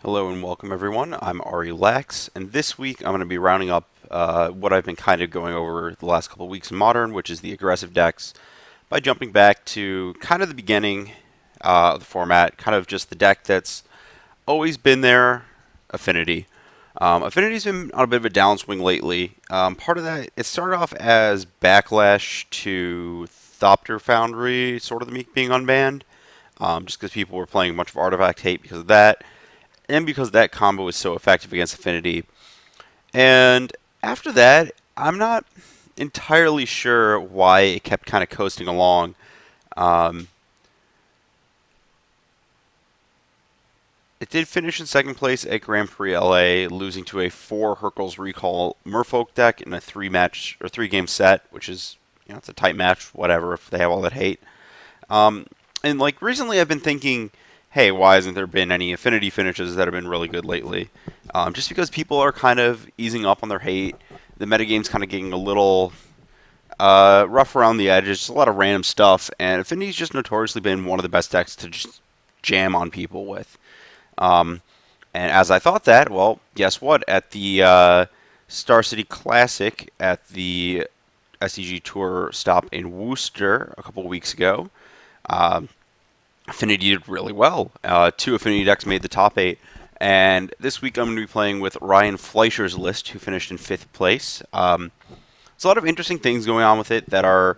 Hello and welcome everyone. I'm Ari Lax, and this week I'm going to be rounding up what I've been kind of going over the last couple of weeks in Modern, which is the aggressive decks, by jumping back to kind of the beginning of the format, kind of just the deck that's always been there, Affinity. Affinity's been on a bit of a downswing lately. Part of that, it started off as backlash to Thopter Foundry, sort of being unbanned, just because people were playing a bunch of artifact hate because of that and because that combo was so effective against Affinity. And after that, I'm not entirely sure why it kept kind of coasting along. Um, it did finish in second place at Grand Prix LA, losing to a 4 Hercules Recall Merfolk deck in a 3 game set, which is, it's a tight match, whatever, if they have all that hate. Um, and like recently, I've been thinking, hey, why hasn't there been any Affinity finishes that have been really good lately? Just because people are kind of easing up on their hate. The metagame's kind of getting a little rough around the edges, just a lot of random stuff, and Affinity's just notoriously been one of the best decks to just jam on people with. Um, and as I thought that, well, guess what? At the Star City Classic at the SCG Tour stop in Worcester a couple weeks ago, um, Affinity did really well. 2 Affinity decks made the top 8. And this week I'm going to be playing with Ryan Fleischer's list, who finished in 5th place. There's a lot of interesting things going on with it that are,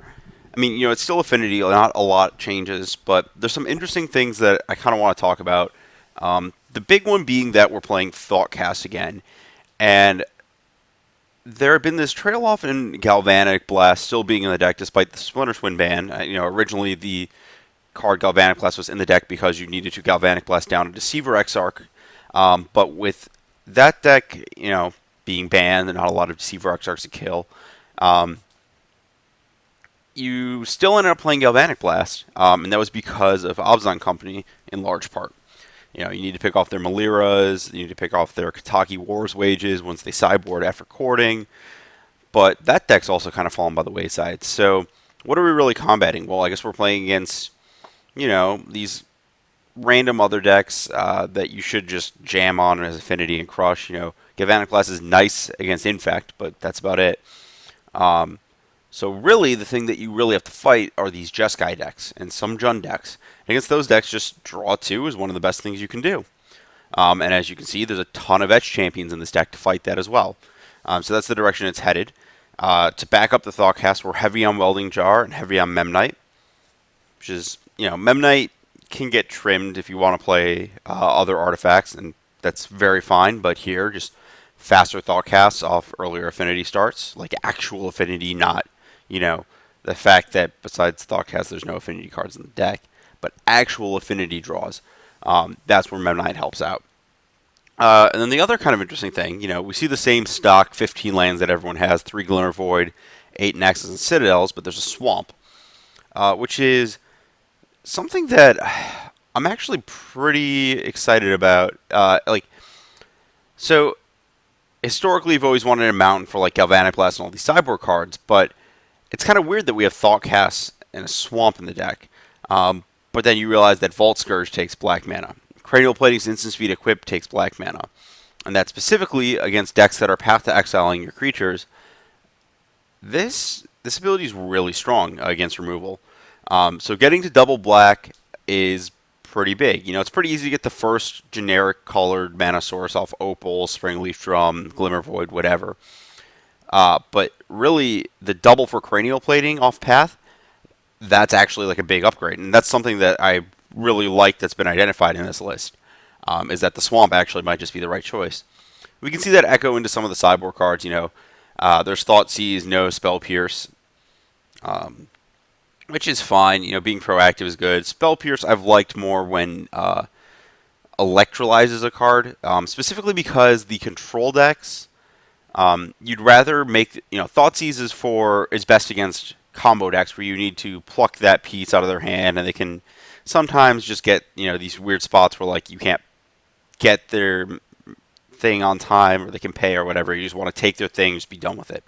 it's still Affinity, not a lot changes, but there's some interesting things that I kind of want to talk about. The big one being that we're playing Thoughtcast again. And there had been this trail off in Galvanic Blast still being in the deck despite the Splinter Twin ban. Originally the card Galvanic Blast was in the deck because you needed to Galvanic Blast down a Deceiver Exarch. But with that deck, being banned and not a lot of Deceiver Exarchs to kill, you still ended up playing Galvanic Blast, and that was because of Abzan Company in large part. You need to pick off their Maliras, you need to pick off their Kataki Wars Wages once they sideboard after courting, but that deck's also kind of fallen by the wayside. So what are we really combating? Well, I guess we're playing against these random other decks that you should just jam on as Affinity and crush. Galvanic Blast is nice against Infect, but that's about it. So really, the thing that you really have to fight are these Jeskai decks and some Jund decks. Against those decks, just draw 2 is one of the best things you can do. And as you can see, there's a ton of Etch Champions in this deck to fight that as well. So that's the direction it's headed. To back up the Thoughtcast, we're heavy on Welding Jar and heavy on Memnite, which is, Memnite can get trimmed if you want to play other artifacts, and that's very fine, but here, just faster Thoughtcasts off earlier Affinity starts, like actual Affinity, not, the fact that besides Thoughtcast there's no Affinity cards in the deck, but actual Affinity draws. That's where Memnite helps out. And then the other kind of interesting thing, we see the same stock 15 lands that everyone has, 3 Glimmer Void, 8 Nexus and Citadels, but there's a Swamp, which is something that I'm actually pretty excited about. So historically, you've always wanted a mountain for like Galvanic Blast and all these sideboard cards, but it's kind of weird that we have Thoughtcast and a Swamp in the deck. But then you realize that Vault Scourge takes black mana. Cranial Plating's instant speed equip takes black mana. And that's specifically against decks that are path to exiling your creatures. This ability is really strong against removal. So getting to double black is pretty big. It's pretty easy to get the first generic colored mana source off Opal, Springleaf Drum, Glimmer Void, whatever. But really, the double for Cranial Plating off path, that's actually like a big upgrade. And that's something that I really like that's been identified in this list, is that the Swamp actually might just be the right choice. We can see that echo into some of the sideboard cards. There's Thoughtseize, no Spell Pierce, which is fine. Being proactive is good. Spell Pierce I've liked more when electrolyzes a card, specifically because the control decks, you'd rather make, Thoughtseize is best against combo decks where you need to pluck that piece out of their hand, and they can sometimes just get, these weird spots where like you can't get their thing on time, or they can pay or whatever. You just want to take their thing, just be done with it.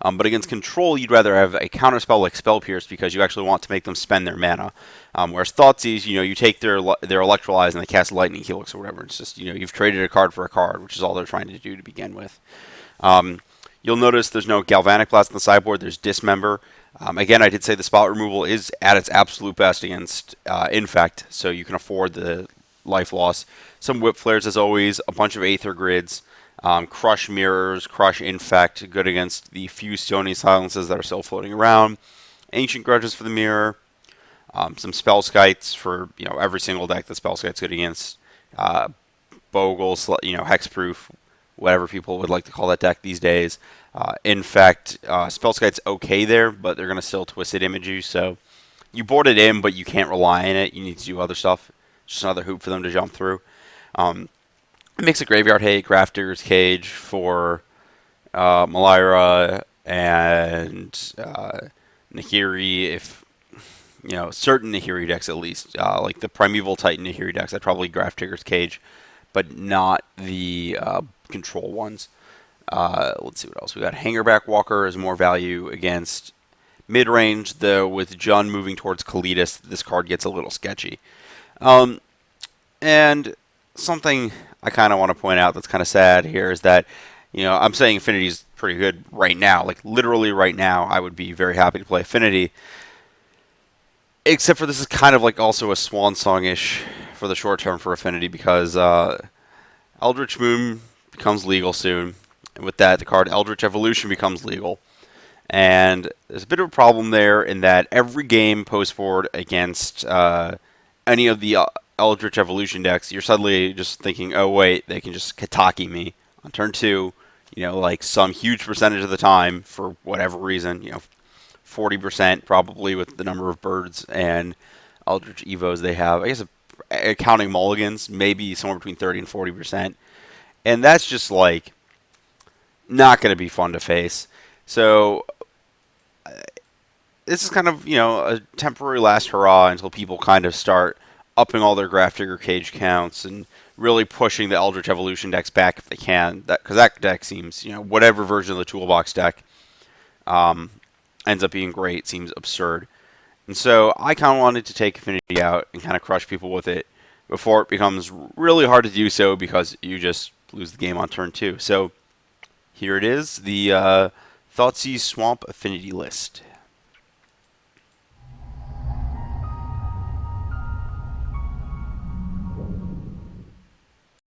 But against control, you'd rather have a counterspell like Spell Pierce because you actually want to make them spend their mana. Whereas Thoughtseize, you take their Electrolyze and they cast Lightning Helix or whatever. It's just you've traded a card for a card, which is all they're trying to do to begin with. Um, you'll notice there's no Galvanic Blast on the sideboard. There's Dismember. Again, I did say the spot removal is at its absolute best against Infect, so you can afford the life loss. Some Whip Flares as always, a bunch of Aether Grids, Crush Mirrors, Crush Infect, good against the few Stony Silences that are still floating around. Ancient Grudges for the mirror. Some Spell Skites for every single deck that Spell Skite's good against. Bogle, Hexproof, whatever people would like to call that deck these days. In fact, Spellskite's okay there, but they're going to still Twisted Image you, so you board it in, but you can't rely on it. You need to do other stuff. Just another hoop for them to jump through. It makes a Graveyard Hate, Grafdigger's Cage for Malira and Nahiri, if certain Nahiri decks at least, like the Primeval Titan Nahiri decks, I'd probably Grafdigger's Cage, but not the control ones. Let's see what else we got. Hangerback Walker is more value against mid-range, though with Jund moving towards Kalitas, this card gets a little sketchy. And something I kind of want to point out that's kind of sad here is that, I'm saying Affinity's pretty good right now. Like, literally right now, I would be very happy to play Affinity. Except for this is kind of like also a swan song-ish for the short term for Affinity because Eldritch Moon becomes legal soon. And with that, the card Eldritch Evolution becomes legal. And there's a bit of a problem there in that every game post-board against any of the Eldritch Evolution decks, you're suddenly just thinking, oh wait, they can just Kataki me on turn 2, like some huge percentage of the time for whatever reason, 40% probably with the number of birds and Eldritch Evos they have. I guess counting mulligans, maybe somewhere between 30 and 40%. And that's just like not going to be fun to face. So this is kind of, a temporary last hurrah until people kind of start upping all their Grafdigger Cage counts and really pushing the Eldritch Evolution decks back if they can. Because that deck seems, whatever version of the Toolbox deck ends up being great, seems absurd. And so I kind of wanted to take Affinity out and kind of crush people with it before it becomes really hard to do so because you just lose the game on turn 2. So here it is, the Thoughtseize Swamp Affinity list.